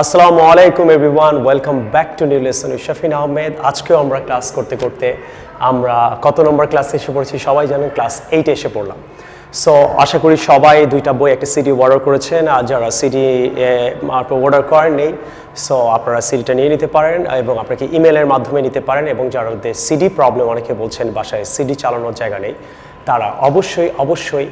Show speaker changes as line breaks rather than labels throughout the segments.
আসসালামু আলাইকুম everyone, welcome back to new lesson with Shafin Ahmed. আজকেও আমরা ক্লাস করতে করতে আমরা কত নম্বর ক্লাসে এসে পড়েছি সবাই জানেন, ক্লাস 8 এসে পড়লাম। সো আশা করি সবাই দুইটা বই একটা সিডি অর্ডার করেছেন, আর যারা সিডি অর্ডার করেন নেই সো আপনারা সিডিটা নিয়ে নিতে পারেন এবং আপনাকে ইমেলের মাধ্যমে নিতে পারেন। এবং যারা সিডি প্রবলেম অনেকে বলছেন বাসায় সিডি চালানোর জায়গা নেই, তারা অবশ্যই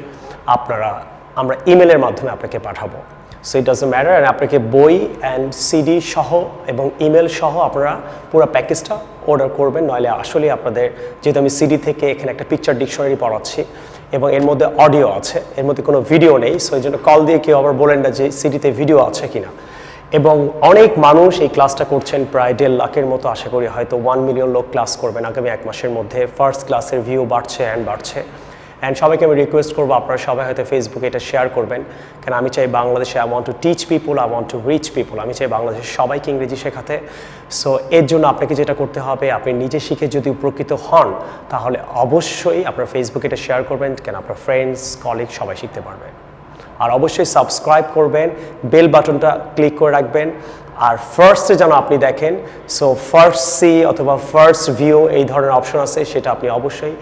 আমরা ইমেলের মাধ্যমে আপনাকে পাঠাবো। সো ইট ডাজন্ট ম্যাটার, আপনাকে বই অ্যান্ড সিডি সহ এবং ইমেল সহ আপনারা পুরো প্যাকেজটা অর্ডার করবেন। নইলে আসলে আপনাদের, যেহেতু আমি সিডি থেকে এখানে একটা পিকচার ডিকশনারি পড়াচ্ছি এবং এর মধ্যে অডিও আছে, এর মধ্যে কোনো ভিডিও নেই, সো এই জন্য কল দিয়ে কেউ আবার বলেন না যে সিডিতে ভিডিও আছে কিনা। এবং অনেক মানুষ এই ক্লাসটা করছেন, প্রায় 1.5 লাখের মতো, আশা করি হয়তো 1 মিলিয়ন লোক ক্লাস করবেন আগামী 1 মাসের মধ্যে। ফার্স্ট ক্লাসের ভিউ বাড়ছে অ্যান্ড সবাইকে আমি রিকোয়েস্ট করবো আপনারা সবাই হয়তো ফেসবুকে এটা শেয়ার করবেন, কারণ আমি চাই বাংলাদেশে I want to teach people, I want to reach people, আমি চাই বাংলাদেশের সবাইকে ইংরেজি শেখাতে। সো এর জন্য আপনাকে যেটা করতে হবে, আপনি নিজে শিখে যদি উপকৃত হন তাহলে অবশ্যই আপনার ফেসবুকে এটা শেয়ার করবেন, কেন আপনার ফ্রেন্ডস কলিগ সবাই শিখতে পারবে। আর অবশ্যই সাবস্ক্রাইব করবেন, বেল বাটনটা ক্লিক করে রাখবেন। আর ফার্স্টে যেন আপনি দেখেন, সো ফার্স্ট সি অথবা ফার্স্ট ভিউ এই ধরনের অপশন আছে, সেটা আপনি অবশ্যই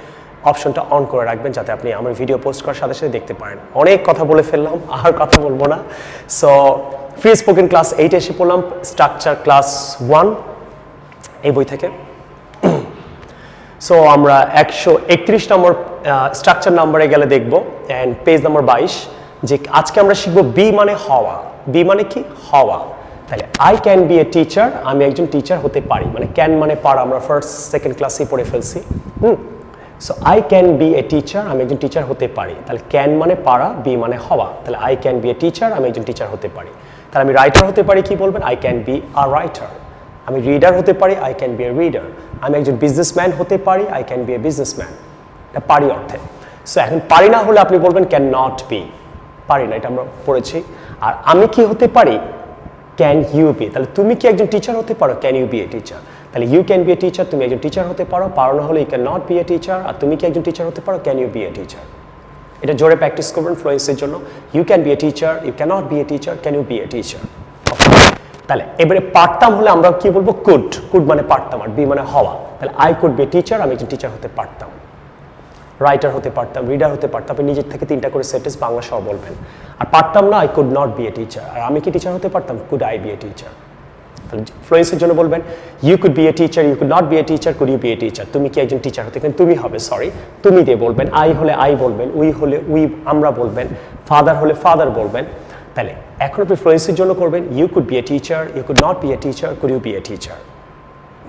অপশনটা অন করে রাখবেন, যাতে আপনি আমার ভিডিও পোস্ট করার সাথে সাথে দেখতে পারেন। অনেক কথা বলে ফেললাম, আর কথা বলবো না। সো ফ্রি স্পোকেন ক্লাস 8 এসে পড়লাম, স্ট্রাকচার ক্লাস 1 এই বই থেকে। সো আমরা 131 নম্বর স্ট্রাকচার নাম্বারে গেলে দেখবো, অ্যান্ড পেজ নাম্বার 22, যে আজকে আমরা শিখবো বি মানে হওয়া। বি মানে কি? হওয়া। তাহলে I can be a teacher, আমি একজন টিচার হতে পারি, মানে ক্যান মানে পারা, আমরা ফার্স্ট সেকেন্ড ক্লাসেই পড়ে ফেলছি। So I can be a teacher, আমি একজন টিচার হতে পারি। তাহলে ক্যান মানে পারা, বি মানে হওয়া। তাহলে I can be a teacher, আমি একজন টিচার হতে পারি। তাহলে আমি রাইটার হতে পারি, কি বলবেন? I can be a writer. আমি রিডার হতে পারি, I can be A reader. আমি একজন বিজনেসম্যান হতে পারি, I can be a businessman. এটা পারি অর্থে। সো এখন পারি না হলে আপনি বলবেন ক্যান নট বি, পারি না, এটা আমরা পড়েছি। আর আমি কি হতে পারি? Can you be. তাহলে তুমি কি একজন টিচার হতে পারো? Can you be a teacher. তাহলে you can be a teacher, তুমি একজন টিচার হতে পারো, পারো না হলে you can not be a teacher. আর তুমি কি একজন টিচার হতে পারো? Can you be a teacher. এটা জোরে প্র্যাকটিস করবেন ফ্লুয়েন্সির জন্য। You can be a teacher, you can not be a teacher, can you be a teacher. তাহলে এবারে পারতাম হলে আমরা কি বলবো? কুড। কুড মানে পারতাম, আর বি মানে হওয়া। তাহলে I could be a teacher, আমি একজন টিচার হতে পারতাম, রাইটার হতে পারতাম, রিডার হতে পারতাম। আপনি নিজের থেকে 3টা করে সেন্টেন্স বাংলা সহ বলবেন। আর পারতাম না, I could not be a teacher. আর আমি কি টিচার হতে পারতাম? Could I be a teacher. তাহলে ফ্লুয়েন্সির জন্য বলবেন you could be a teacher, you could not be a teacher, could you be a teacher. তুমি কি একজন টিচার হতে? কিন্তু তুমি হবে, সরি, তুমি দিয়ে বলবেন। আই হলে আই বলবেন, উই হলে উই আমরা বলবেন, ফাদার হলে ফাদার বলবেন। তাহলে এখন আপনি ফ্লুয়েন্সির জন্য করবেন you could be a teacher, you could not be a teacher, could you be a teacher.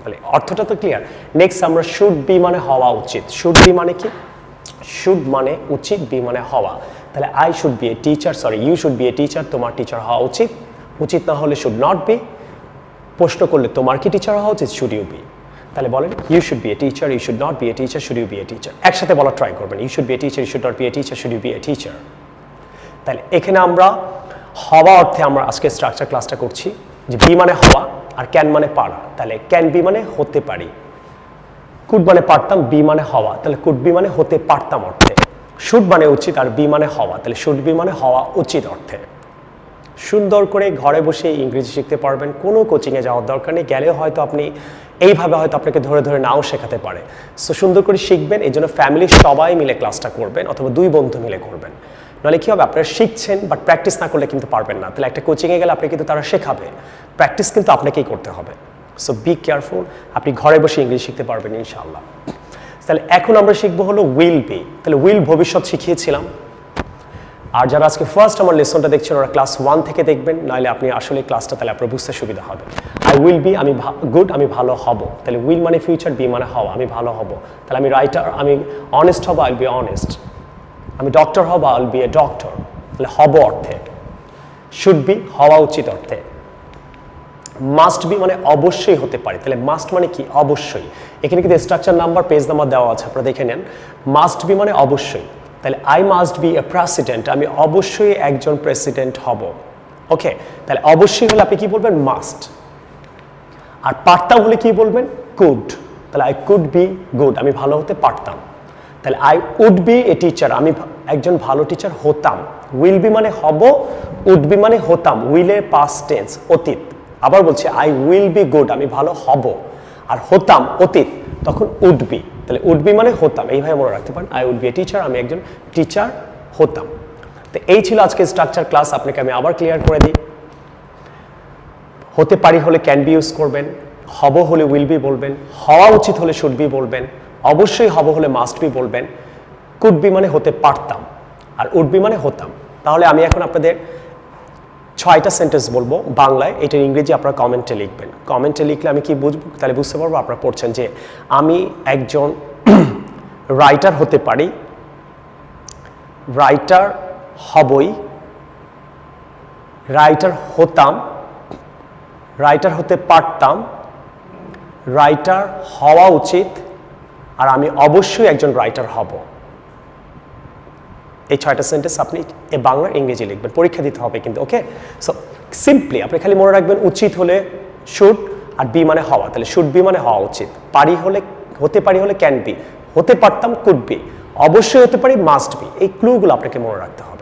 তাহলে অর্থটা তো ক্লিয়ার। নেক্সট আমরা শুড বি মানে হওয়া উচিত। শুড বি মানে কি? শুড মানে উচিত, বি মানে হওয়া। তাহলে I should be a teacher, sorry you should be a teacher, তোমার টিচার হওয়া উচিত। উচিত না হলে শুড নট বি। প্রশ্ন করলে তোমার কি টিচার হওয়া উচিত? Should you be. তাহলে বলেন you should be a teacher, you should not be a teacher, should you be a teacher. একসাথে বলা ট্রাই করবেন, you should be a teacher, you should not be a teacher, should you be a teacher. তাহলে এখানে আমরা হওয়া অর্থে আমরা আজকে স্ট্রাকচার ক্লাসটা করছি, যে বি মানে হওয়া আর ক্যান মানে পারা। তাহলে ক্যান বি মানে হতে পারি, কুড মানে পারতাম, বি মানে হওয়া। তাহলে কুড বি মানে হতে পারতাম অর্থে। শুড মানে উচিত, আর বি মানে হওয়া। তাহলে শুড বি মানে হওয়া উচিত অর্থে। সুন্দর করে ঘরে বসে ইংরেজি শিখতে পারবেন, কোনো কোচিংয়ে যাওয়ার দরকার নেই। গেলেও হয়তো আপনি এইভাবে হয়তো আপনাকে ধরে ধরে নাও শেখাতে পারে। সো সুন্দর করে শিখবেন, এই জন্য ফ্যামিলির সবাই মিলে ক্লাসটা করবেন, অথবা 2 বন্ধু মিলে করবেন। নাহলে কী হবে, আপনারা শিখছেন বাট প্র্যাকটিস না করলে কিন্তু পারবেন না। তাহলে একটা কোচিংয়ে গেলে আপনি কিন্তু তারা শেখাবে, প্র্যাকটিস কিন্তু আপনাকেই করতে হবে। সো বি কেয়ারফুল, আপনি ঘরে বসে ইংরেজি শিখতে পারবেন ইনশাআল্লাহ। তাহলে এখন আমরা শিখবো হলো উইল বি। তাহলে উইল ভবিষ্যৎ শিখিয়েছিলাম। আর যারা আজকে ফার্স্ট আমার লেসনটা দেখছেন ওরা ক্লাস 1 থেকে দেখবেন, নাহলে আপনি আসলে ক্লাসটা তাহলে আপনার বুঝতে সুবিধা হবে। আই উইল বি, আমি গুড, আমি ভালো হব। তাহলে উইল মানে ফিউচার, বি মানে হওয়া, আমি ভালো হব। তাহলে আমি রাইটার, আমি অনেস্ট হব, আই উইল বি অনেস্ট। আমি ডক্টর হব, I will B a doctor. তাহলে হব অর্থে। শুড বি হওয়া উচিত অর্থে। মাস্ট বি মানে অবশ্যই হতে পারে। তাহলে মাস্ট মানে কি? অবশ্যই। এখানে কিন্তু স্ট্রাকচার নাম্বার, পেজ নাম্বার দেওয়া আছে, আপনারা দেখে নেন। মাস্ট বি মানে অবশ্যই। তাহলে I must B A president, আমি অবশ্যই একজন প্রেসিডেন্ট হব। ওকে, তাহলে অবশ্যই হলে আপনি কি বলবেন? মাস্ট। আর পারতাম হলে কি বলবেন? কুড। তাহলে আই কুড বি গুড, আমি ভালো হতে পারতাম। তাহলে I would be a teacher, আমি একজন ভালো টিচার হতাম। উইল বি মানে হব, উড বি মানে হতাম। উইলের পাস্ট টেন্স, অতীত। আবার বলছি আই উইল বি গুড, আমি ভালো হব। আর হতাম অতীত, তখন উড বি। তাহলে উড বি মানে হতাম, এইভাবে মনে রাখতে পারেন। I would be a teacher, আমি একজন টিচার হতাম। তো এই ছিল আজকে স্ট্রাকচার ক্লাস। আপনাকে আমি আবার ক্লিয়ার করে দিই। হতে পারি হলে ক্যান বি ইউজ করবেন, হব হলে উইল বি বলবেন, হওয়া উচিত হলে শুড বি বলবেন, অবশ্যই হব হলে মাস্ট বি বলবেন, কুড বি মানে হতে পারতাম, আর উড বি মানে হতাম। তাহলে আমি এখন আপনাদের 6টা সেন্টেন্স বলবো বাংলায়, এটার ইংরেজি আপনারা কমেন্টে লিখবেন। কমেন্টে লিখলে আমি কি বুঝবো, তাহলে বুঝতে পারবো আপনারা পড়ছেন যে আমি একজন রাইটার হতে পারি, রাইটার হবই, রাইটার হতাম, রাইটার হতে পারতাম, রাইটার হওয়া উচিত, আর আমি অবশ্যই একজন রাইটার হব। এই 6টা সেন্টেন্স আপনি বাংলা ইংরেজি লিখবেন, পরীক্ষা দিতে হবে কিন্তু। ওকে, সো সিম্পলি আপনি খালি মনে রাখবেন উচিত হলে শুড, আর বি মানে হওয়া, তাহলে শুড বি মানে হওয়া উচিত, পারি হলে হতে পারি হলে ক্যান বি, হতে পারতাম কুড বি, অবশ্যই হতে পারি মাস্ট বি। এই ক্লুগুলো আপনাকে মনে রাখতে হবে।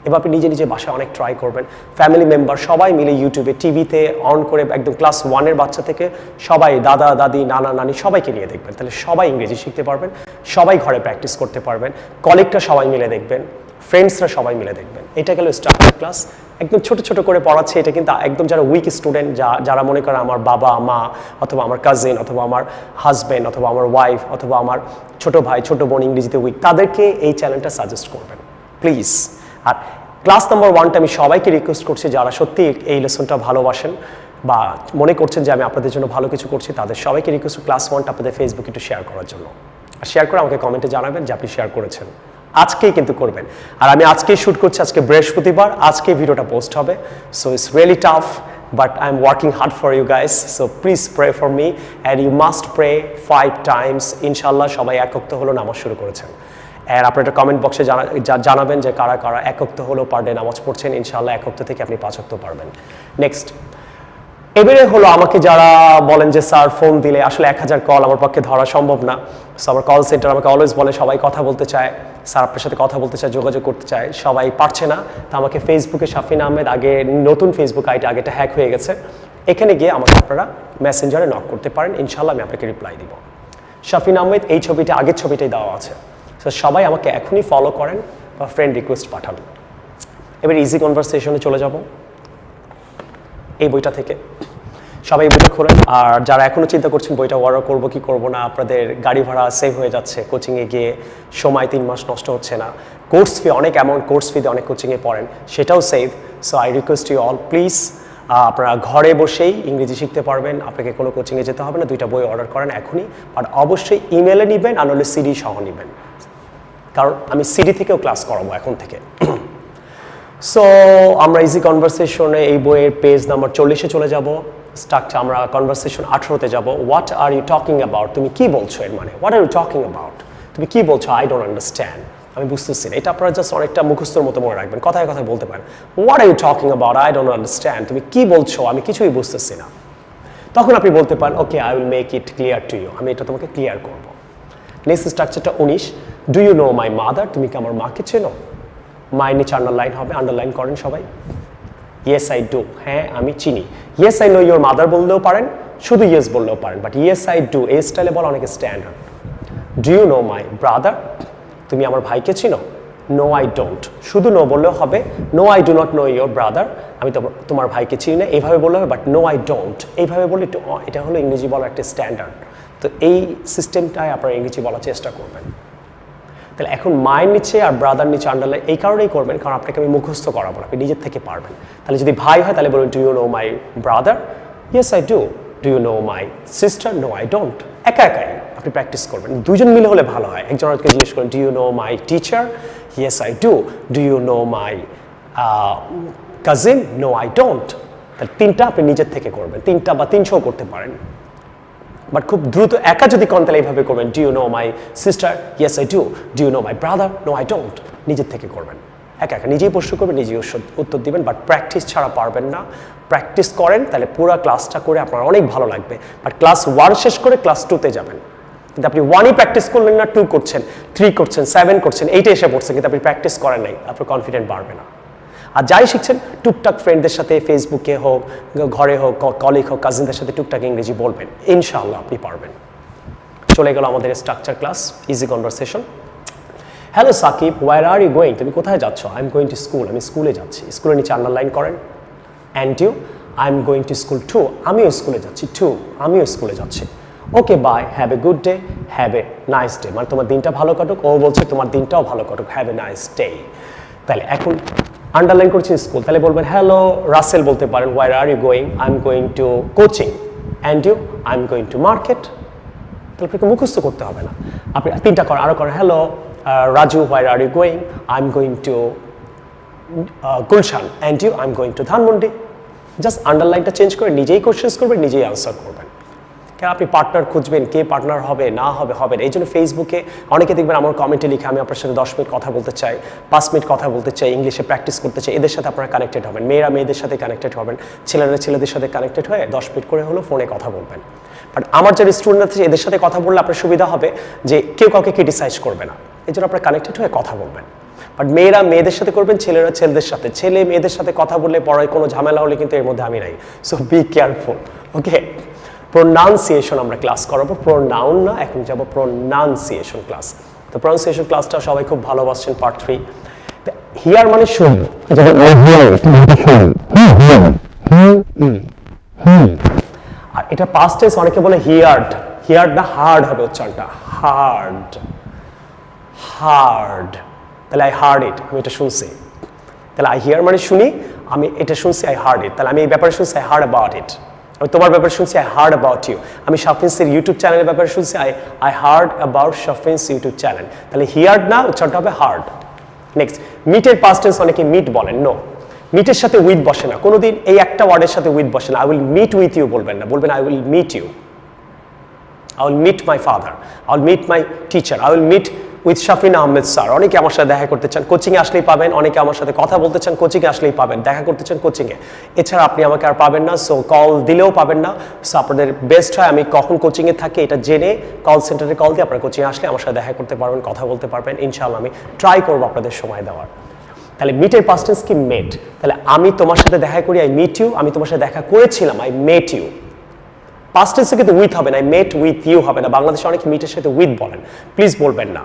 এবার আপনি নিজে নিজে বাসায় অনেক ট্রাই করবেন, ফ্যামিলি মেম্বার সবাই মিলে ইউটিউবে টিভিতে অন করে একদম ক্লাস 1-এর বাচ্চা থেকে সবাই, দাদা দাদি নানা নানি সবাইকে নিয়ে দেখবেন, তাহলে সবাই ইংরেজি শিখতে পারবেন, সবাই ঘরে প্র্যাকটিস করতে পারবেন, কলিগটা সবাই মিলে দেখবেন, ফ্রেন্ডসরা সবাই মিলে দেখবেন। এটা গেল স্ট্রাকচার ক্লাস, একদম ছোট ছোট করে পড়াচ্ছে। এটা কিন্তু একদম যারা উইক স্টুডেন্ট, যারা মনে করেন আমার বাবা মা অথবা আমার কাজিন অথবা আমার হাজব্যান্ড অথবা আমার ওয়াইফ অথবা আমার ছোট ভাই ছোট বোন ইংরেজিতে উইক, তাদেরকে এই চ্যানেলটা সাজেস্ট করবেন প্লিজ। আর ক্লাস নাম্বার 1টা আমি সবাইকে রিকোয়েস্ট করছি, যারা সত্যি এই লেসনটা ভালোবাসেন বা মনে করছেন যে আমি আপনাদের জন্য ভালো কিছু করছি, তাদের সবাইকে রিকোয়েস্ট ক্লাস 1টা আপনাদের ফেসবুকে একটু শেয়ার করার জন্য। আর শেয়ার করে আমাকে কমেন্টে জানাবেন যে আপনি শেয়ার করেছেন। আজকেই কিন্তু করবেন। আর আমি আজকেই শ্যুট করছি, আজকে বৃহস্পতিবার, আজকে ভিডিওটা পোস্ট হবে। So it's really tough, but I'm working hard for you guys, so please pray for me and you must pray 5 times. ইনশাআল্লাহ সবাই এক ওয়াক্ত হলো নামাজ শুরু করেছেন। আর আপনারা কমেন্ট বক্সে জানাবেন যে কারা কারা এক ওয়াক্ত হলো পার ডে নামাজ পড়ছেন। ইনশাআল্লাহ এক ওয়াক্ত থেকে আপনি 5 ওয়াক্ত পারবেন। নেক্সট, এবারে হলো আমাকে যারা বলেন যে স্যার ফোন দিলে আসলে 1000 কল আমার পক্ষে ধরা সম্ভব না। সো আমার কল সেন্টার আমাকে অলওয়েজ বলে সবাই কথা বলতে চায়, স্যার আপনার সাথে কথা বলতে চায়, যোগাযোগ করতে চায়, সবাই পারছে না। তো আমাকে ফেসবুকে শাফিন আহমেদ, আগে নতুন ফেসবুক আইডি, আগেটা হ্যাক হয়ে গেছে, এখানে গিয়ে আমাকে আপনারা মেসেঞ্জারে নক করতে পারেন। ইনশাআল্লাহ আমি আপনাকে রিপ্লাই দিব। শাফিন আহমেদ এই ছবিটা আগের ছবিটাই দেওয়া আছে। সো সবাই আমাকে এখনই ফলো করেন বা ফ্রেন্ড রিকোয়েস্ট পাঠান। এবার ইজি কনভারসেশনে চলে যাব এই বইটা থেকে। সবাই বইটা খোলেন। আর যারা এখনও চিন্তা করছেন বইটা অর্ডার করবো কি করবো না, আপনাদের গাড়ি ভাড়া সেভ হয়ে যাচ্ছে, কোচিংয়ে গিয়ে সময় 3 মাস নষ্ট হচ্ছে না, কোর্স ফি অনেক অ্যামাউন্ট, কোর্স ফিতে অনেক কোচিংয়ে পড়েন, সেটাও save. So I request you all please, আপনারা ঘরে বসেই ইংরেজি শিখতে পারবেন, আপনাকে কোনো কোচিংয়ে যেতে হবে না। 2টা বই অর্ডার করেন এখনই। আর অবশ্যই ইমেলে নেবেন, আর নাহলে সিডি সহ নেবেন, কারণ আমি সিডি থেকেও ক্লাস করাবো এখন থেকে। সো আমরা ইজি কনভারসেশনে এই বইয়ের পেজ নাম্বার 40-এ চলে যাব। স্ট্রাকচার আমরা কনভারসেশন 18-তে যাব। What are you talking about, তুমি কি বলছো, এর মানে what are you talking about, তুমি কি বলছো, আই ডোন্ট আন্ডারস্ট্যান্ড, আমি বুঝতেছি না। এটা আপনারা জাস্ট অনেকটা মুখস্থর মতো মনে রাখবেন, কথায় কথায় বলতে পারেন। What are you talking about, I don't understand, তুমি কি বলছো, আমি কিছুই বুঝতেছি না। তখন আপনি বলতে পারেন okay I will make it clear to you, আমি এটা তোমাকে ক্লিয়ার করব। নেক্সট স্ট্রাকচারটা 19, do you know my mother, তুমি কি আমার মাকে চেনো। মায়ের নিচে আন্ডারলাইন হবে, আন্ডারলাইন করেন সবাই। ইয়েস আই ডু, হ্যাঁ আমি চিনি। Yes I know your mother বললেও পারেন, শুধু ইয়েস বললেও পারেন, বাট ইয়েস আই ডু এই স্টাইলে বলা অনেক standard. Do you know my brother, তুমি আমার ভাইকে চিনো। নো আই ডোন্ট, শুধু নো বললেও হবে। No I do not know your brother, আমি তোমার ভাইকে চিনি না, এইভাবে বললে হবে। বাট নো আই ডোন্ট এইভাবে বললে একটু, এটা হলো ইংরেজি বলার একটা স্ট্যান্ডার্ড। তো এই সিস্টেমটাই আপনারা ইংরেজি বলার চেষ্টা করবেন। তাহলে এখন মায়ের নিচে আর ব্রাদার নিচে আন্ডারলাইন এই কারণেই করবেন, কারণ আপনাকে আমি মুখস্থ করাবো, আপনি নিজের থেকে পারবেন। তাহলে যদি ভাই হয় তাহলে বলবেন, do you know my brother, yes I do. Do you know my sister, no I don't. একা একাই আপনি প্র্যাকটিস করবেন, দুজন মিলে হলে ভালো হয়। একজন আরেককে জিজ্ঞেস করেন, do you know my teacher, yes I do. Do you know my cousin, no I don't. তাহলে 3টা আপনি নিজের থেকে করবেন, 3টা বা 300 করতে পারেন। বাট খুব দ্রুত একা যদি করেন তাহলে এইভাবে করবেন, do you know my sister, yes I do. Do you know my brother, no I don't. নিজের থেকে করবেন, একা একা নিজেই প্রশ্ন করবেন, নিজেই উত্তর দিবেন। বাট প্র্যাকটিস ছাড়া পারবেন না। প্র্যাকটিস করেন তাহলে পুরো ক্লাসটা করে আপনার অনেক ভালো লাগবে। বাট ক্লাস 1 শেষ করে ক্লাস 2-তে যাবেন, কিন্তু আপনি 1ই প্র্যাকটিস করলেন না, 2 করছেন, 3 করছেন, 7 করছেন, 8-এ এসে পড়ছেন, কিন্তু আপনি প্র্যাকটিস করেন নাই, আপনার কনফিডেন্ট বাড়বে না। আর যাই শিখছেন টুকটাক ফ্রেন্ডদের সাথে ফেসবুকে হোক, ঘরে হোক, কলিগ হোক, কাজিনদের সাথে টুকটাক ইংরেজি বলবেন, ইনশাআল্লাহ আপনি পারবেন। চলে গেল আমাদের structure class, easy conversation. Hello Sakib, where are you going? তুমি কোথায় যাচ্ছ? I am going to school, আমি স্কুলে যাচ্ছি। স্কুলের নিচে আন্ডারলাইন করেন। And you? I am going to school too, আমিও স্কুলে যাচ্ছি। টু, আমিও স্কুলে যাচ্ছি। Okay bye, have a good day, have a nice day, মানে তোমার দিনটা ভালো কাটুক। ও বলছে তোমার দিনটাও ভালো কাটুক, হ্যাভ এ নাইস ডে। তাহলে এখন আন্ডারলাইন করছি স্কুল, তাহলে বলবেন হ্যালো রাসেল বলতে পারেন, where are you going? I am going to coaching. And you? I am going to market. তাহলে আপনাকে মুখস্থ করতে হবে না, আপনি তিনটা করেন, আরও করেন। Hello Raju, where are you going? I am going to Gulshan. And you? I am going to Dhanmondi. Just আন্ডারলাইনটা চেঞ্জ করে নিজেই কোশ্চেন্স করবেন, নিজেই আনসার করবেন। কেন আপনি পার্টনার খুঁজবেন, কে পার্টনার হবে না হবে, হবে না। এই জন্য ফেসবুকে অনেকে দেখবেন আমার কমেন্টে লিখে, আমি আপনার সাথে 10 মিনিট কথা বলতে চাই, 5 মিনিট কথা বলতে চাই, ইংলিশে প্র্যাকটিস করতে চাই। এদের সাথে আপনারা কানেক্টেড হবেন, মেয়েরা মেয়েদের সাথে কানেক্টেড হবেন, ছেলেরা ছেলেদের সাথে কানেক্টেড হয়ে 10 মিনিট করে হলো ফোনে কথা বলবেন। বাট আমার যারা স্টুডেন্ট আছে এদের সাথে কথা বললে আপনার সুবিধা হবে যে কেউ কাউকে ক্রিটিসাইজ করবে না, এই জন্য আপনারা কানেক্টেড হয়ে কথা বলবেন। বাট মেয়েরা মেয়েদের সাথে করবেন, ছেলেরা ছেলেদের সাথে। ছেলে মেয়েদের সাথে কথা বললে পড়ায় কোনো ঝামেলা হলে কিন্তু এর মধ্যে আমি নাই, so be careful. Okay, pronunciation আমরা ক্লাস করাবো, প্রোনাউন না, এখন যাবো প্রোনাউন্সিয়েশন ক্লাস। তো প্রোনাউন্সিয়েশন ক্লাসটা সবাই খুব ভালোবাসছেন, পার্ট 3। হিয়ার মানে শুনুন, আর এটা পাস্ট টেন্স, অনেকে বলে হিয়ার্ড, হিয়ার্ড না হার্ড হবে উচ্চারণটা, হার্ড, হার্ড। তাহলে আই হার্ড ইট, আমি এটা শুনছি। তাহলে আই হিয়ার মানে শুনি, আমি এটা শুনছি, আই হার্ড ইট। তাহলে আমি এই ব্যাপারে শুনছি, আই হার্ড অ্যাবাউট ইট। আমি তোমার ব্যাপারে শুনছি, আই হার্ড অ্যাবাউট ইউ। আমি শাফিন্সের ইউটিউব চ্যানেলের ব্যাপারে শুনছি, I heard about Shafin's YouTube channel. তাহলে হিয়ার্ড না, উচ্চারণটা হবে হার্ড। নেক্সট, মিটের পাস্ট টেন্স অনেকে মিট বলেন, নো, মিটের সাথে উইথ বসে না কোনোদিন, এই একটা ওয়ার্ডের সাথে উইথ বসে না। I will meet with you বলবেন না, বলবেন I will meet you. I will meet my father, I will meet my teacher, I will meet with Shafin Ahmed sir. অনেকে আমার সাথে দেখা করতে চান, কোচিংয়ে আসলেই পাবেন। অনেকে আমার সাথে কথা বলতে চান, কোচিংয়ে আসলেই পাবেন। দেখা করতে চান কোচিংয়ে, এছাড়া আপনি আমাকে আর পাবেন না। সো কল দিলেও পাবেন না। সো আপনাদের বেস্ট হয় আমি কখন কোচিংয়ে থাকি এটা জেনে কল সেন্টারে কল দিয়ে আপনারা কোচিংয়ে আসলে আমার সাথে দেখা করতে পারবেন, কথা বলতে পারবেন। ইনশাআল্লাহ আমি ট্রাই করবো আপনাদের সময় দেওয়ার। তাহলে মিটের পাস্ট টেন্স কি? মেট। তাহলে আমি তোমার সাথে দেখা করি, আই মিট ইউ। আমি তোমার সাথে দেখা করেছিলাম, আই মেট ইউ। পাস্ট টেন্সে কিন্তু উইথ হবে না, আই মেট উইথ ইউ হবে না। বাংলাদেশে অনেকে মিটের সাথে উইথ বলেন, প্লিজ বলবেন না।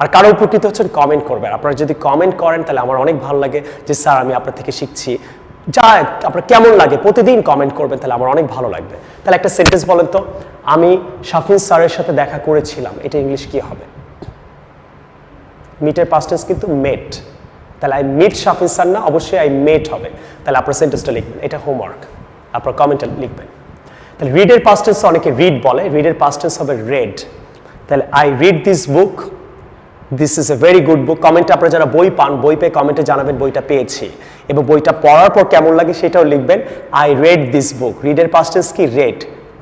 আর কারো উপকৃত হচ্ছেন, কমেন্ট করবেন। আপনারা যদি কমেন্ট করেন তাহলে আমার অনেক ভালো লাগে যে স্যার আমি আপনার থেকে শিখছি, যা আপনার কেমন লাগে প্রতিদিন কমেন্ট করবেন, তাহলে আমার অনেক ভালো লাগবে। তাহলে একটা সেন্টেন্স বলেন তো, আমি শাফিন স্যারের সাথে দেখা করেছিলাম, এটা ইংলিশ কি হবে? মিটের পাস্ট টেন্স কিন্তু মেট। তাহলে আই মিট শাফিন স্যার না, অবশ্যই আই মেট হবে। তাহলে আপনার সেন্টেন্সটা লিখবেন, এটা হোমওয়ার্ক, আপনার কমেন্টে লিখবেন। তাহলে রিডের পাস্ট টেন্স অনেকে রিড বলে, রিডের পাস্ট টেন্স হবে রেড। তাহলে I read this book, this is a very good বুক। কমেন্টে আপনারা যারা বই পান, বই পেয়ে কমেন্টে জানাবেন বইটা পেয়েছি, এবং বইটা পড়ার পর কেমন লাগে সেটাও লিখবেন। আই রেড দিস বুক, রিডের পাস্ট টেন্স কি? রেড।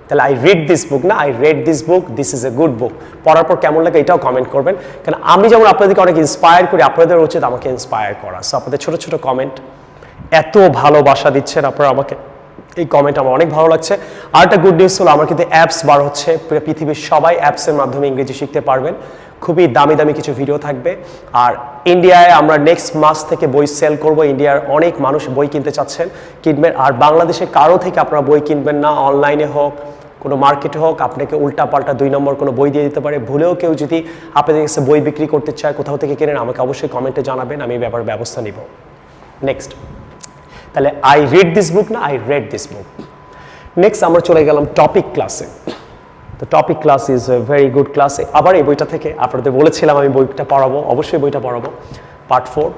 তাহলে আই রিড দিস বুক না, I read this book, this is a good book. পড়ার পর কেমন লাগে এটাও কমেন্ট করবেন, কারণ আমি যেমন আপনাদেরকে অনেক ইন্সপায়ার করি, আপনাদের উচিত আমাকে ইন্সপায়ার করা। সো আপনাদের ছোট ছোট কমেন্ট, এত ভালোবাসা দিচ্ছেন আপনারা আমাকে, এই কমেন্ট আমার অনেক ভালো লাগছে। আর একটা গুড নিউজ হলো, আমার কিন্তু অ্যাপস বার হচ্ছে, পৃথিবীর সবাই অ্যাপসের মাধ্যমে ইংরেজি শিখতে পারবেন। খুবই দামি দামি কিছু ভিডিও থাকবে। আর ইন্ডিয়ায় আমরা নেক্সট মাস থেকে বই সেল করব। ইন্ডিয়ার অনেক মানুষ বই কিনতে চাচ্ছেন, কিনবেন। আর বাংলাদেশে কারো থেকে আপনারা বই কিনবেন না, অনলাইনে হোক কোনো মার্কেটে হোক, আপনাকে উল্টাপাল্টা 2 নম্বর কোনো বই দিয়ে দিতে পারে। ভুলেও কেউ যদি আপনাদের কাছে বই বিক্রি করতে চায়, কোথাও থেকে কেনেন, আমাকে অবশ্যই কমেন্টে জানাবেন, আমি এই ব্যাপারে ব্যবস্থা নিব। নেক্সট, তাহলে আই রিড দিস বুক না, I read this book. Next আমরা চলে গেলাম টপিক ক্লাসে। তো topic class is a very good ক্লাসে। আবার এই বইটা থেকে আপনাদের বলেছিলাম আমি বইটা পড়াবো, অবশ্যই বইটা পড়াবো, পার্ট 4।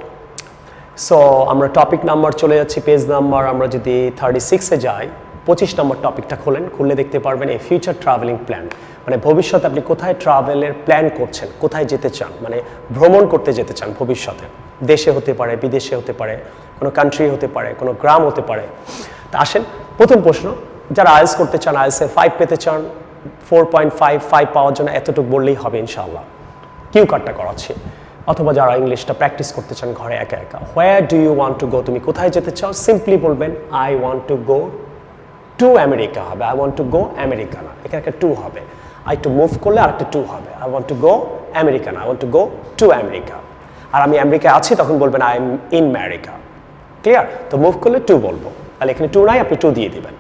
সো আমরা টপিক নাম্বার চলে যাচ্ছি, পেজ নাম্বার আমরা যদি 36-এ যাই, 25 নম্বর টপিকটা খোলেন, খুললে দেখতে পারবেন এই ফিউচার ট্রাভেলিং প্ল্যান, মানে ভবিষ্যতে আপনি কোথায় ট্রাভেলের প্ল্যান করছেন, কোথায় যেতে চান, মানে ভ্রমণ করতে যেতে চান ভবিষ্যতে। দেশে হতে পারে, বিদেশে হতে পারে, কোনো কান্ট্রি হতে পারে, কোনো গ্রাম হতে পারে। তা আসেন, প্রথম প্রশ্ন, যারা আইএলটিএস করতে চান, আইএলটিএসে 5 পেতে চান, 4.5 পাওয়ার জন্য এতটুকু বললেই হবে ইনশাআল্লাহ, কিউ কার্ডটা করাচ্ছি। অথবা যারা ইংলিশটা প্র্যাকটিস করতে চান ঘরে একা একা, where do you want to go, তুমি কোথায় যেতে চাও, সিম্পলি বলবেন I want to go to America হবে, I want to go America না, এখানে একটা টু হবে, আই টু মুভ করলে আরেকটা টু হবে, I want to go America না, I want to go to America. আর আমি আমেরিকায় আছি তখন বলবেন I am in America. Clear? তো মুভ করলে টু বলবো, তাহলে এখানে টু নাই, আপনি টু দিয়ে দিবেন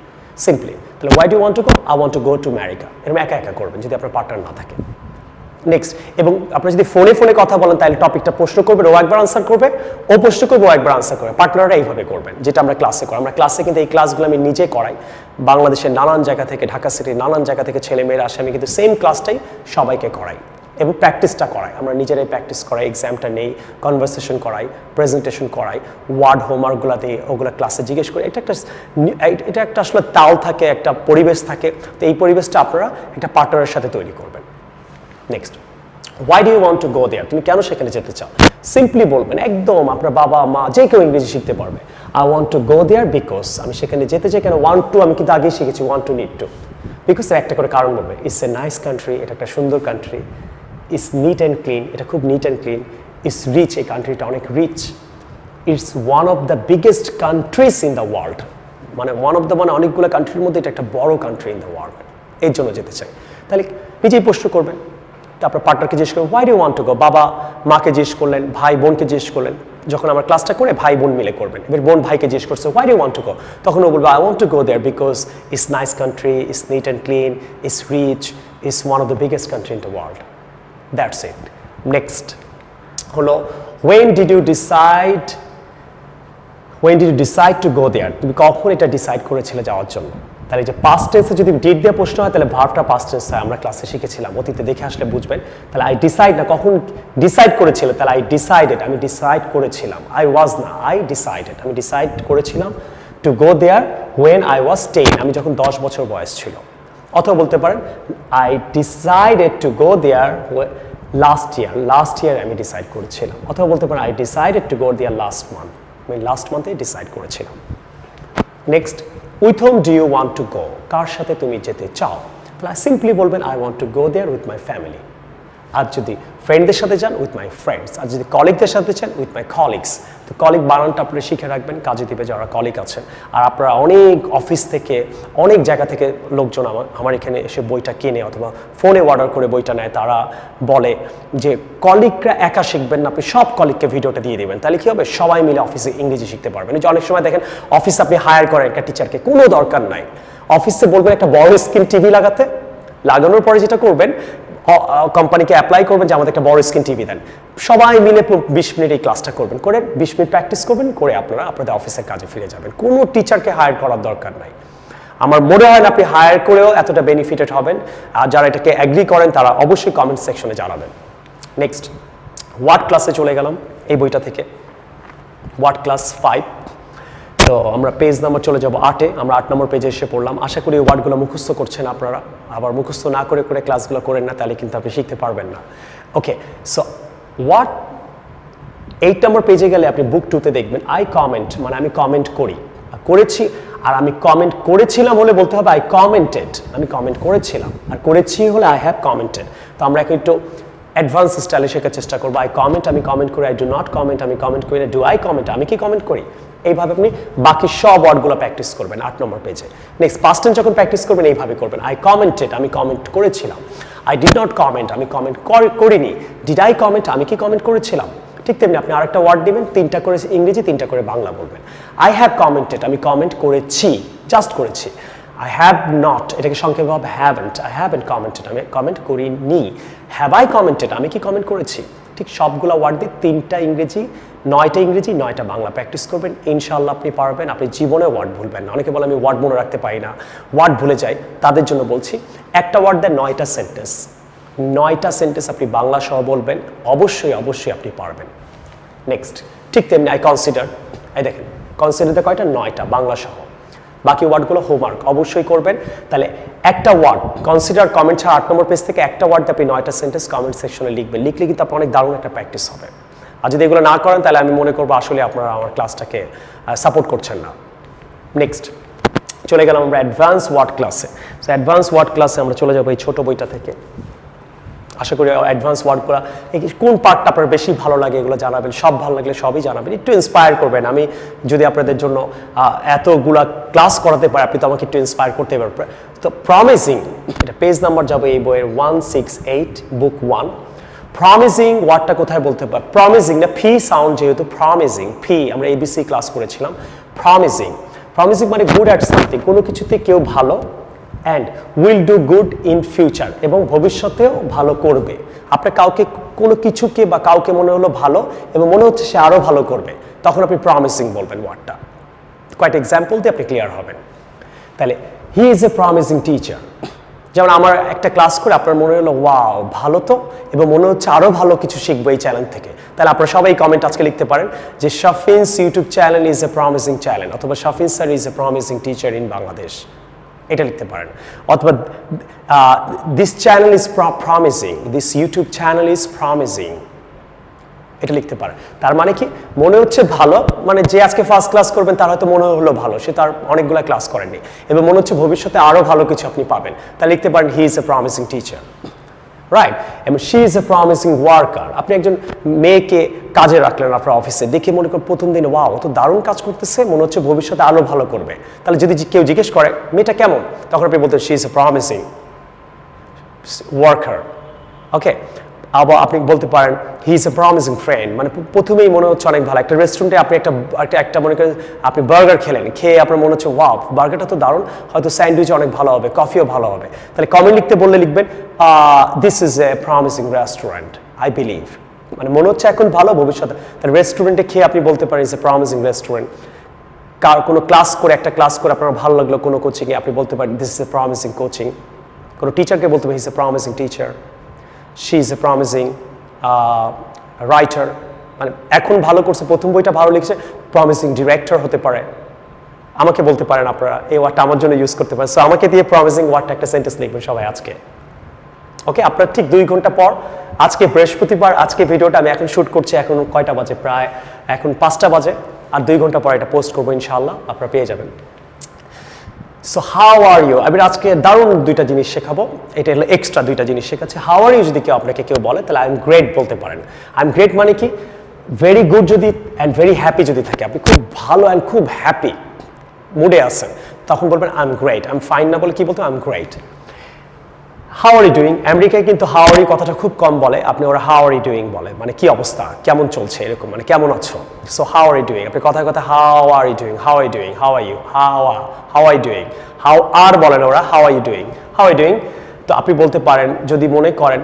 সিম্পলি। তাহলে why do want to go? I want to go to America. এরকম একা একা করবেন যদি আপনার পার্টনার না থাকে। নেক্সট, এবং আপনি যদি ফোনে ফোনে কথা বলেন তাহলে টপিকটা প্রশ্ন করবেন, ও একবার আনসার করবে, ও প্রশ্ন করবে, ও একবার আনসার করবে। পার্টনাররা এইভাবে করবেন, যেটা আমরা ক্লাসে করি। আমরা ক্লাসে কিন্তু এই ক্লাসগুলো আমি নিজে করাই। বাংলাদেশের নানান জায়গা থেকে, ঢাকা সিটির নানান জায়গা থেকে ছেলেমেয়েরা আসে, আমি কিন্তু সেম ক্লাসটাই সবাইকে করাই এবং প্র্যাকটিসটা করাই। আমরা নিজেরাই প্র্যাকটিস করাই, এক্সামটা নেই, কনভারসেশন করাই, প্রেজেন্টেশন করাই, ওয়ার্ড হোমওয়ার্কগুলো দিই, ওগুলো ক্লাসে জিজ্ঞেস করি। এটা একটা আসলে তাল থাকে, একটা পরিবেশ থাকে। তো এই পরিবেশটা আপনারা একটা পার্টনারের সাথে তৈরি করবেন। Next, why do you want to go there? তুমি কেন সেখানে যেতে চাও? সিম্পলি বলবেন, একদম আপনার বাবা মা যে কেউ ইংরেজি শিখতে পারবে। I want to go there because, আমি সেখানে যেতে চাই। কেন? ওয়ান্ট টু আমি কিন্তু আগেই শিখেছি, want to need to. Because একটা করে কারণ বলবে। ইটস এ নাইস কান্ট্রি, এটা একটা সুন্দর country. It's neat and clean, এটা খুব neat and clean. It's rich, এই কান্ট্রিটা অনেক rich. It's one of the biggest countries in the world, মানে ওয়ান অফ দ্য, মানে অনেকগুলো কান্ট্রির মধ্যে এটা একটা বড় কান্ট্রি ইন দ্য ওয়ার্ল্ড, এর জন্য যেতে চাই। তাহলে নিজেই প্রশ্ন করবেন। তারপর পার্টনারকে জিজ্ঞেস করবেন, হোয়াই ডু ওয়ান্ট টু গো? বাবা মাকে জিজ্ঞেস করলেন, ভাই বোনকে জিজ্ঞেস করলেন। যখন আমার ক্লাসটা করে ভাই বোন মিলে করবেন। এবার বোন ভাইকে জিজ্ঞেস করছে, why do want to go? তখন ও বলবে, I want to go there because it's nice country, it's neat and clean, it's rich, it's one of the biggest country in the world. That's it. Next হলো, when did you decide to go there? তুমি কখন এটা decide করেছিলে যাওয়ার জন্য? তাহলে যে past টেন্সে যদি ডিড দিয়ে প্রশ্ন হয় তাহলে ভার্বটা পাস্ট টেন্স হয়। আমরা ক্লাসে শিখেছিলাম, অতীতে দেখে আসলে বুঝবেন। তাহলে আই ডিসাইড না, কখন ডিসাইড করেছিল? তাহলে আই ডিসাইডেড, আমি ডিসাইড করেছিলাম। আই ওয়াজ না, আই ডিসাইডেড, আমি ডিসাইড করেছিলাম to go there when I was 10, আমি যখন 10 বছর বয়স ছিল। অথবা বলতে পারেন, I decided to go there last year আমি ডিসাইড করেছিলাম। অথবা বলতে পারেন, I decided to go there last month, আমি লাস্ট মান্থে ডিসাইড করেছিলাম। Next, with whom do you want to go? কার সাথে তুমি যেতে চাও? তাহলে সিম্পলি বলবেন, I want to go there with my family. আর যদি ফ্রেন্ডদের সাথে যান, উইথ মাই ফ্রেন্ডস। আর যদি কলিগদের সাথে চান, উইথ মাই কলিগস। তো কলিগ বানানটা আপনারা শিখে রাখবেন, কাজে দিবে যারা কলিগ আছেন। আর আপনারা অনেক অফিস থেকে, অনেক জায়গা থেকে লোকজন আমার এখানে এসে বইটা কিনে অথবা ফোনে অর্ডার করে বইটা নেয়। তারা বলে যে কলিগরা একা শিখবেন না, আপনি সব কলিগকে ভিডিওটা দিয়ে দেবেন। তাহলে কী হবে? সবাই মিলে অফিসে ইংরেজি শিখতে পারবেন। যে অনেক সময় দেখেন অফিসে আপনি হায়ার করেন একটা টিচারকে, কোনো দরকার নাই। অফিসে বলবেন একটা বড় স্ক্রিন টিভি লাগাতে, লাগানোর পরে যেটা করবেন, কোম্পানিকে অ্যাপ্লাই করবেন যে আমাদের একটা বড় স্ক্রিন টিভি দেন। সবাই মিলে 20 মিনিট এই ক্লাসটা করবেন, করে 20 মিনিট প্র্যাকটিস করবেন, করে আপনারা আপনাদের অফিসের কাজে ফিরে যাবেন। কোনো টিচারকে হায়ার করার দরকার নাই। আমার মনে হয় না আপনি হায়ার করেও এতটা বেনিফিটেড হবেন। আর যারা এটাকে অ্যাগ্রি করেন তারা অবশ্যই কমেন্ট সেকশনে জানাবেন। নেক্সট, ওয়ার্ড ক্লাসে চলে গেলাম এই বইটা থেকে, ওয়ার্ড ক্লাস 5। তো আমরা পেজ নাম্বার চলে যাব 8-এ। আমরা 8 নম্বর পেজে এসে পড়লাম। আশা করি ওয়ার্ডগুলো মুখস্থ করছেন আপনারা। আবার মুখস্থ না করে করে ক্লাসগুলো করেন না, তাহলে কিন্তু আপনি শিখতে পারবেন না। ওকে, সো ওয়ার্ড 8 নম্বর পেজে গেলে আপনি বুক 2-তে দেখবেন আই কমেন্ট, মানে আমি কমেন্ট করেছি। আর আমি কমেন্ট করেছিলাম হলে বলতে হবে আই কমেন্টেড, আমি কমেন্ট করেছিলাম। আর করেছি হলে আই হ্যাভ কমেন্টেড। তো আমরা একটু অ্যাডভান্স স্টাইলে শেখার চেষ্টা করবো। আই কমেন্ট, আমি কমেন্ট করি। আই ডু নট কমেন্ট, আমি কমেন্ট করি না। ডু আই কমেন্ট, আমি কি কমেন্ট করি? এইভাবে আপনি বাকি সব ওয়ার্ডগুলো প্র্যাকটিস করবেন 8 নম্বর পেজে। নেক্সট, পাস্ট টেন্স যখন প্র্যাকটিস করবেন এইভাবে করবেন, আই কমেন্টেড, আমি কমেন্ট করেছিলাম। আই ডিড নট কমেন্ট, আমি কমেন্ট করিনি। ডিড আই কমেন্ট, আমি কি কমেন্ট করেছিলাম? ঠিক তেমনি আপনি আরেকটা ওয়ার্ড দিবেন, 3টা করে ইংরেজি, 3টা করে বাংলা বলবেন। আই হ্যাভ কমেন্টেড, আমি কমেন্ট করেছি, জাস্ট করেছি। I have not, এটাকে সংক্ষেপে হবে haven't, I haven't commented, আমি কমেন্ট করিনি। Have I commented, আমি কি কমেন্ট করেছি? ঠিক সবগুলা ওয়ার্ড দিয়ে 3টা ইংরেজি, 9টা ইংরেজি, 9টা বাংলা প্র্যাকটিস করবেন। ইনশাআল্লাহ আপনি পারবেন। আপনি জীবনে ওয়ার্ড ভুলবেন না। অনেকে বলে আমি ওয়ার্ড মনে রাখতে পারি না, ওয়ার্ড ভুলে যাই, তাদের জন্য বলছি একটা ওয়ার্ড দেয় 9টা সেন্টেন্স। 9টা সেন্টেন্স আপনি বাংলা সহ বলবেন, অবশ্যই অবশ্যই আপনি পারবেন। নেক্সট, ঠিক তেমনি আই কনসিডার, এই দেখেন কনসিডারতে কয়টা? 9টা বাংলা সহ। বাকি ওয়ার্ডগুলো হোমওয়ার্ক অবশ্যই করবেন। তাহলে একটা ওয়ার্ড কনসিডার কমেন্ট ছাড়া 8 নম্বর পেজ থেকে একটা ওয়ার্ড আপনি 9টা সেন্টেন্স কমেন্ট সেকশনে লিখবেন। লিখলে কিন্তু আপনার অনেক দারুণ একটা প্র্যাকটিস হবে। আর যদি এগুলো না করেন তাহলে আমি মনে করবো আসলে আপনারা আমার ক্লাসটাকে সাপোর্ট করছেন না। নেক্সট, চলে গেলাম আমরা অ্যাডভান্স ওয়ার্ড ক্লাসে। সো অ্যাডভান্স ওয়ার্ড ক্লাসে আমরা চলে যাবো এই ছোটো বইটা থেকে। আশা করি অ্যাডভান্স ওয়ার্ডগুলো কোন পার্টটা আপনার বেশি ভালো লাগে এগুলো জানাবেন। সব ভালো লাগলে সবই জানাবেন, একটু ইন্সপায়ার করবেন। আমি যদি আপনাদের জন্য এতগুলা ক্লাস করাতে পারি, আপনি তো আমাকে একটু ইন্সপায়ার করতে পারবেন। তো প্রমিসিং, এটা পেজ নাম্বার যাবে এই বইয়ের 168, বুক 1, প্রমিজিং ওয়ার্ডটা কোথায় বলতে পারি? প্রমিজিং না পি সাউন্ড, যেহেতু প্রমিজিং পি আমরা এবিসি ক্লাস করেছিলাম। প্রমিজিং প্রমিজিং মানে গুড অ্যাট সামথিং, কোনো কিছুতে কেউ ভালো, and will do good in future, এবং ভবিষ্যতেও ভালো করবে। আপনার কাউকে কোনো কিছুকে বা কাউকে মনে হলো ভালো এবং মনে হচ্ছে সে আরও ভালো করবে, তখন আপনি প্রমিসিং বলবেন ওয়ার্ডটা। কয়েকটা এক্সাম্পল দিয়ে আপনি ক্লিয়ার হবেন। তাহলে হি ইজ এ প্রমিসিং টিচার, যেমন আমার একটা ক্লাস করে আপনার মনে হলো ওয়াও ভালো তো, এবং মনে হচ্ছে আরও ভালো কিছু শিখবো এই চ্যানেল থেকে, তাহলে আপনারা সবাই কমেন্ট আজকে লিখতে পারেন যে Shafin's YouTube channel is a promising channel, অথবা Shafin sir is a promising teacher in Bangladesh, এটা লিখতে পারেন। অথবা this channel is promising, this YouTube channel is promising, এটা লিখতে পারেন। তার মানে কি, মনে হচ্ছে ভালো, মানে যে আজকে ফার্স্ট ক্লাস করবেন তার হয়তো মনে হলো ভালো, সে তার অনেকগুলো ক্লাস করেননি, এবং মনে হচ্ছে ভবিষ্যতে আরও ভালো কিছু আপনি পাবেন, তা লিখতে পারেন he is a promising teacher, right. এবং she is a promising worker, আপনি একজন মেয়েকে কাজে রাখলেন আপনার অফিসে, দেখে মনে করেন প্রথম দিন ওয়াও ও তো দারুণ কাজ করতেছে, মনে হচ্ছে ভবিষ্যতে আরও ভালো করবে, তাহলে যদি কেউ জিজ্ঞেস করে মেয়েটা কেমন, তখন আপনি বলতেন she is a promising worker, okay. আবার আপনি বলতে পারেন he is a promising friend, মানে প্রথমেই মনে হচ্ছে অনেক ভালো। একটা রেস্টুরেন্টে আপনি একটা মনে করেন আপনি বার্গার খেলেন, খেয়ে আপনার মনে হচ্ছে ওয়াও বার্গারটা তো দারুণ, হয়তো স্যান্ডউইচ অনেক ভালো হবে, কফিও ভালো হবে, তাহলে কমেন্ট লিখতে বললে লিখবেন this is a promising restaurant I believe, মানে মনে হচ্ছে এখন ভালো, ভবিষ্যতে। তাহলে রেস্টুরেন্টে খেয়ে আপনি বলতে পারেন ইজ এ প্রমিসিং রেস্টুরেন্ট। কার কোনো ক্লাস করে, একটা ক্লাস করে আপনার ভালো লাগলো কোনো কোচিংয়ে, আপনি বলতে পারেন this is a promising coaching. কোনো টিচারকে বলতে পারেন he is a promising teacher, she is a promising writer, মানে এখন ভালো করছে, প্রথম বইটা ভালো লিখছে, প্রমিসিং ডিরেক্টর হতে পারে। আমাকে বলতে পারেন আপনারা এই ওয়ার্ডটা আমার জন্য ইউজ করতে পারেন, সো আমাকে দিয়ে প্রমিসিং ওয়ার্ডটা একটা সেন্টেন্স লিখবেন সবাই আজকে, ওকে। আপনার ঠিক 2 ঘন্টা পর, আজকে বৃহস্পতিবার, আজকে ভিডিওটা আমি এখন শ্যুট করছি, এখন কয়টা বাজে, প্রায় এখন 5টা বাজে, আর 2 ঘন্টা পর এটা পোস্ট করবো ইনশাআল্লাহ, আপনারা পেয়ে যাবেন। সো হাউ আর ইউ, আমি আজকে দারুণ 2টা জিনিস শেখাবো, এটা হলো এক্সট্রা 2টা জিনিস শেখাচ্ছি। হাউ আর ইউ যদি কেউ বলে, তাহলে আই এম গ্রেট বলতে পারেন। আই এম গ্রেট মানে কি, ভেরি গুড যদি অ্যান্ড ভেরি হ্যাপি যদি থাকে, আপনি খুব ভালো অ্যান্ড খুব হ্যাপি মুডে আছেন, তখন বলবেন I am great. I am fine না বলে কি বলতে, I am great. How are you doing, আমেরিকায় কিন্তু হাউ আর ইউ কথাটা খুব কম বলে, আপনি ওরা হাউ আর ইউ ডুইং বলে, মানে কি অবস্থা, কেমন চলছে, এরকম, মানে কেমন আছো। So how are you doing, আপনি কথায় কথা how are you doing, how are you doing, how are you, how are you doing, how are বলেন ওরা, how are you doing, how are you doing. তো আপনি বলতে পারেন, যদি মনে করেন,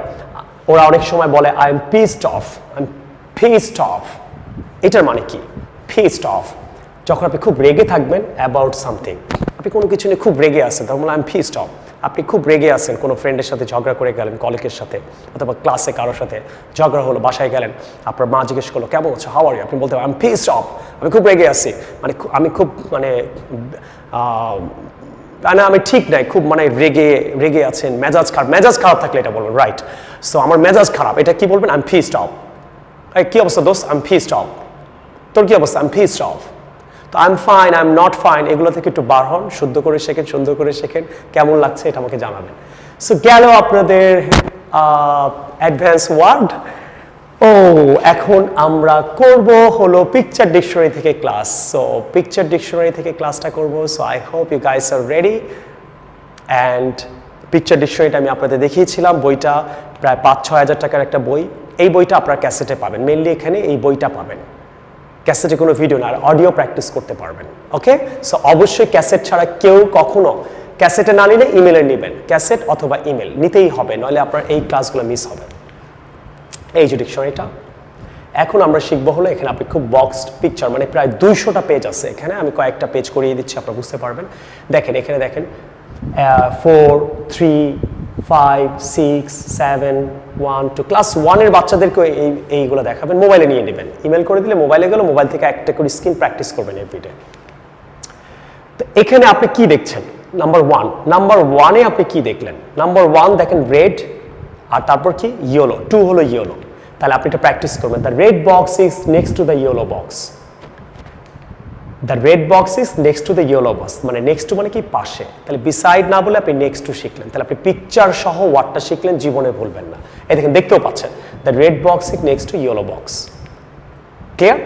ওরা অনেক সময় বলে I am pissed of, I am pissed of, এটার মানে কি, পিসড অফ, যখন আপনি খুব রেগে থাকবেন অ্যাবাউট সামথিং, আপনি কোনো কিছু নিয়ে খুব রেগে আছেন, তখন বলে আই এম পিসড অফ। আপনি খুব রেগে আছেন, কোনো ফ্রেন্ডের সাথে ঝগড়া করে গেলেন, কলিগের সাথে অথবা ক্লাসে কারোর সাথে ঝগড়া হলো, বাসায় গেলেন, আপনার মা জিজ্ঞেস করলো কেমন আছো, হাউ আর ইউ, আপনি বলতে আই এম পিসড অফ, আমি খুব রেগে আছি, মানে আমি খুব মানে আমি ঠিক নাই, খুব মানে রেগে আছেন, মেজাজ খারাপ থাকলে এটা বলবেন, রাইট। সো আমার মেজাজ খারাপ, এটা কি বলবেন, আই এম পিসড অফ। কি অবস্থা দোস্ত, আই এম পিসড অফ, তোর কি অবস্থা, আই এম পিসড অফ। তো I am fine, I am not fine, এগুলো থেকে একটু বার হন, শুদ্ধ করে শেখেন, সুন্দর করে শেখেন, কেমন লাগছে এটা আমাকে জানাবেন। সো গেল আপনাদের অ্যাডভান্স ওয়ার্ড। ও এখন আমরা করব হলো পিকচার ডিকশনারি থেকে ক্লাস। সো পিকচার ডিকশনারি থেকে ক্লাসটা করব। So I hope you guys are ready. And picture ডিকশনারিটা আমি আপনাদের দেখিয়েছিলাম, বইটা প্রায় 5-6 হাজার টাকার একটা বই। এই বইটা আপনারা ক্যাসেটে পাবেন, মেনলি এখানে এই বইটা পাবেন, ক্যাসেটে কোনো ভিডিও না, আর অডিও প্র্যাকটিস করতে পারবেন, ওকে। সো অবশ্যই ক্যাসেট ছাড়া কেউ কখনো, ক্যাসেটে না নিলে ইমেলে নেবেন, ক্যাসেট অথবা ইমেল নিতেই হবে, নইলে আপনার এই ক্লাসগুলো মিস হবে। এই যে ডিকশনারিটা এখন আমরা শিখবো হলো, এখানে আপনি খুব বক্সড পিকচার, মানে প্রায় 200টা পেজ আছে এখানে, আমি কয়েকটা পেজ করিয়ে দিচ্ছি, আপনারা বুঝতে পারবেন। দেখেন এখানে দেখেন 4, 3, 5, 6, 7, 1, 2, ক্লাস 1-এর বাচ্চাদেরকে এইগুলো দেখাবেন, মোবাইলে নিয়ে নেবেন, ইমেল করে দিলে মোবাইলে গেল, মোবাইল থেকে একটা করে স্ক্রিন প্র্যাকটিস করবেন এভরিডে। তো এখানে আপনি কি দেখছেন, নাম্বার 1-এ আপনি কি দেখলেন, নাম্বার 1 দেখেন রেড, আর তারপর কি ইয়েলো, 2 হলো ইয়েলো, তাহলে আপনি এটা প্র্যাকটিস করবেন। The red box is next to the yellow box, the red box is next to the yellow box, মানে নেক্সট টু মানে কি পাশে, তাহলে বিসাইড না বলে আপনি নেক্সট টু শিখলেন, তাহলে আপনি পিকচার সহ ওয়ার্ডটা শিখলেন, জীবনে ভুলবেন না। এই দেখেন দেখতেও পাচ্ছেন, the red box is next to yellow box, clear.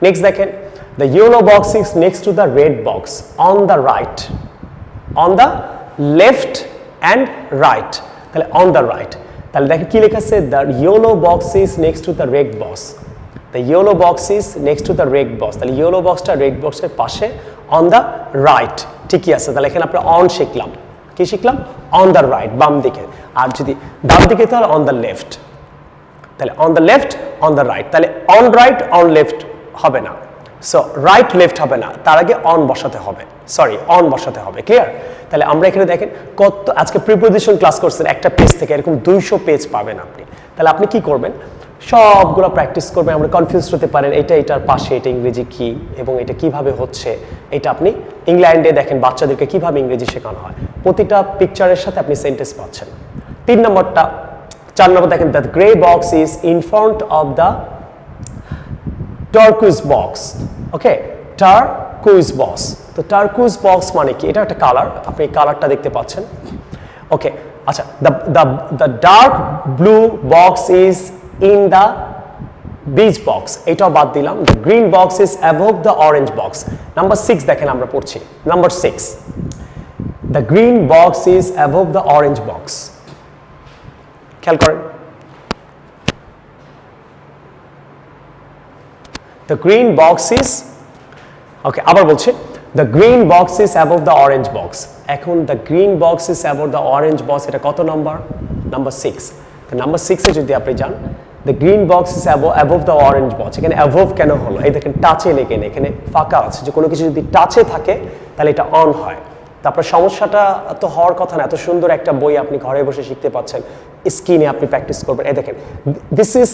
Next দেখেন, the yellow box is next to the red box on the right, on the left and right, তাহলে অন দ্য রাইট, তাহলে দেখেন কি লেখা আছে, the yellow box is next to the red box. The yellow box is next to the red box, তাহলে yellow বক্সটা red বক্সের পাশে অন দ্য রাইট, ঠিকই আছে। তাহলে এখানে আমরা অন শিখলাম, কি শিখলাম? অন দ্য রাইট, বাম দিকে। আর যদি ডান দিকে তাহলে অন দ্য লেফট। তাহলে on the left, on the right, তাহলে অন রাইট অন লেফট হবে না, সো রাইট লেফট হবে না, তার আগে অন বসাতে হবে, সরি অন বসাতে হবে। ক্লিয়ার? তাহলে আমরা এখানে দেখেন কত আজকে প্রিপোজিশন ক্লাস করছেন, একটা পেজ থেকে এরকম 200 পেজ পাবেন আপনি। তাহলে আপনি কি করবেন, সবগুলো প্র্যাকটিস করবেন। আমরা কনফিউজ হতে পারেন এটার পাশে এটা ইংরেজি কি এবং এটা কিভাবে হচ্ছে, এটা আপনি ইংল্যান্ডে দেখেন বাচ্চাদেরকে কিভাবে ইংরেজি শেখানো হয়, প্রতিটা পিকচারের সাথে আপনি সেন্টেন্স পাচ্ছেন। 4 নম্বর দেখেন, the grey box is in front of the turquoise box. Okay, turquoise box, তো টার্কুইজ বক্স মানে কি? এটা একটা কালার, আপনি এই কালারটা দেখতে পাচ্ছেন। ওকে, আচ্ছা, the dark blue box is in the beach box, এটাও বাদ দিলাম। The green box is above the orange box. Number 6 দেখেন আমরা পড়ছি, number 6, the green box is above the orange box. খেয়াল করেন, the green box is, okay, আবার বলছি, the green box is above the orange box। এখন the green box is above the orange box, এটা কত নাম্বার? নাম্বার 6। তো number 6 এ যদি আপনি যান, the green box is above the orange box, এখানে above কেন হলো? এই দেখেন টাচে লেগে নেই, এখানে ফাঁকা আছে, যে কোনো কিছু যদি টাচে থাকে তাহলে এটা অন হয়। তারপর সমস্যাটা তো হওয়ার কথা না, এত সুন্দর একটা বই আপনি ঘরে বসে শিখতে পাচ্ছেন, স্ক্রিনে আপনি প্র্যাকটিস করবেন। এই দেখেন, দিস ইজ,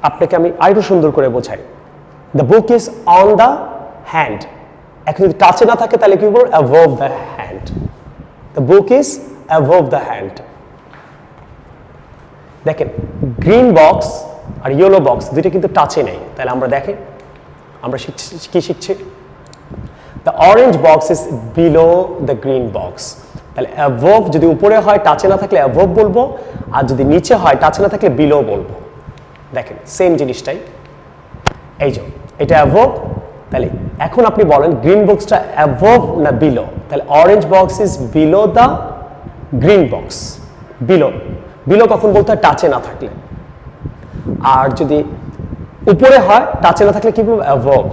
আপনাকে আমি আরেকটু সুন্দর করে বোঝাই, the book is on the hand. এখন যদি টাচে না থাকে তাহলে কি বলবো? Above the hand. The book is above the hand. দেখেন গ্রিন বক্স আর ইয়েলো বক্স দুইটা কিন্তু টাচে নেই, তাহলে আমরা দেখেন আমরা কি শিখছি, the orange box is below the green box. তাহলে অ্যাবভ যদি উপরে হয় টাচে না থাকলে অ্যাবভ বলবো, আর যদি নিচে হয় টাচে না থাকলে বিলো বলবো। দেখেন সেম জিনিসটাই, এই যে এটা অ্যাবভ। তাহলে এখন আপনি বলেন গ্রিন বক্সটা অ্যাবভ না বিলো? তাহলে orange box is below the green box. Below, below কখন বলতে হয়? টাচে না থাকলে। আর যদি উপরে হয় টাচে না থাকলে কি বলবো? অ্যাবভ।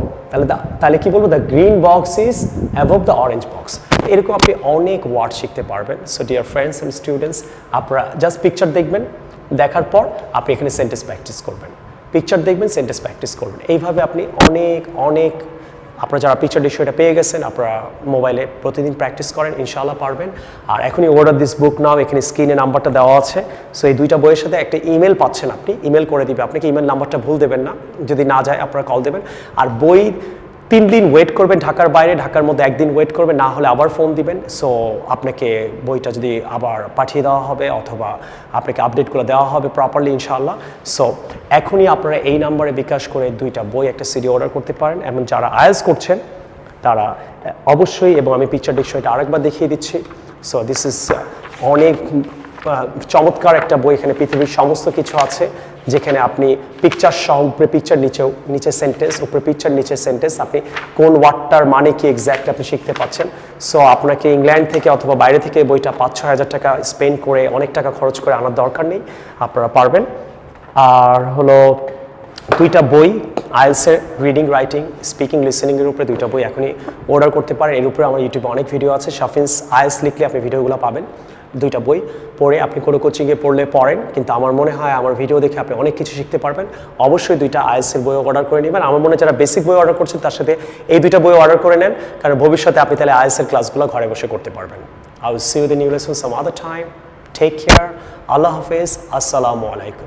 তাহলে কি বলবো? The green box is above the orange box. এরকম আপনি অনেক ওয়ার্ড শিখতে পারবেন। So dear friends and students, আপনারা জাস্ট পিকচার দেখবেন, দেখার পর আপনি এখানে সেন্টেন্স প্র্যাকটিস করবেন। পিকচার দেখবেন, সেন্টেন্স প্র্যাকটিস করবেন। এইভাবে আপনি অনেক আপনারা যারা পিকচার ডিকশনারিটা পেয়ে গেছেন, আপনারা মোবাইলে প্রতিদিন প্র্যাকটিস করেন, ইনশাআল্লাহ পারবেন। আর এখনই অর্ডার দিস বুক নাও, এখানে স্ক্রিনে নাম্বারটা দেওয়া আছে। সো এই দুইটা বইয়ের সাথে একটা ইমেল পাচ্ছেন, আপনি ইমেল করে দিবে আপনাকে, ইমেল নাম্বারটা ভুল দেবেন না, যদি না যায় আপনারা কল দেবেন। আর বই 3 দিন ওয়েট করবেন ঢাকার বাইরে, ঢাকার মধ্যে 1 দিন ওয়েট করবেন, না হলে আবার ফোন দিবেন। সো আপনাকে বইটা যদি আবার পাঠিয়ে দেওয়া হবে অথবা আপনাকে আপডেটগুলো দেওয়া হবে প্রপারলি ইনশাআল্লাহ। সো এখনই আপনারা এই নাম্বারে বিকাশ করে 2টা বই, একটা সিডি অর্ডার করতে পারেন। এবং যারা আইএলটিএস করছেন তারা অবশ্যই, এবং আমি পিকচার ডিকশনারিটা আরেকবার দেখিয়ে দিচ্ছি। সো দিস ইজ অনেক চমৎকার একটা বই, এখানে পৃথিবীর সমস্ত কিছু আছে, যেখানে আপনি পিকচার সহ, উপরে পিকচার নিচে সেন্টেন্স, উপরে পিকচার নিচে সেন্টেন্স, আপনি কোন ওয়ার্ডটার মানে কি এক্স্যাক্ট আপনি শিখতে পাচ্ছেন। সো আপনাকে ইংল্যান্ড থেকে অথবা বাইরে থেকে বইটা 5-6 হাজার টাকা স্পেন্ড করে, অনেক টাকা খরচ করে আনার দরকার নেই, আপনারা পারবেন। আর হলো 2টা বই, আইএলটিএসের রিডিং, রাইটিং, স্পিকিং, লিসেনিংয়ের উপরে 2টা বই এখনই অর্ডার করতে পারেন। এর উপরে আমার ইউটিউবে অনেক ভিডিও আছে, শাফিনস আইএলটিএস লিখলে আপনি ভিডিওগুলো পাবেন। 2টা বই পড়ে আপনি কোনো কোচিংয়ে পড়েন, কিন্তু আমার মনে হয় আমার ভিডিও দেখে আপনি অনেক কিছু শিখতে পারবেন। অবশ্যই 2টা আইএলটিএসের বই অর্ডার করে নেবেন। আমার মনে হয় যারা বেসিক বই অর্ডার করছেন তার সাথে এই 2টা বই অর্ডার করে নেন, কারণ ভবিষ্যতে আপনি তাহলে আইএলটিএসের ক্লাসগুলো ঘরে বসে করতে পারবেন। I will see you in the new lesson some other time. Take care. আল্লাহ হাফেজ। আসসালামু আলাইকুম।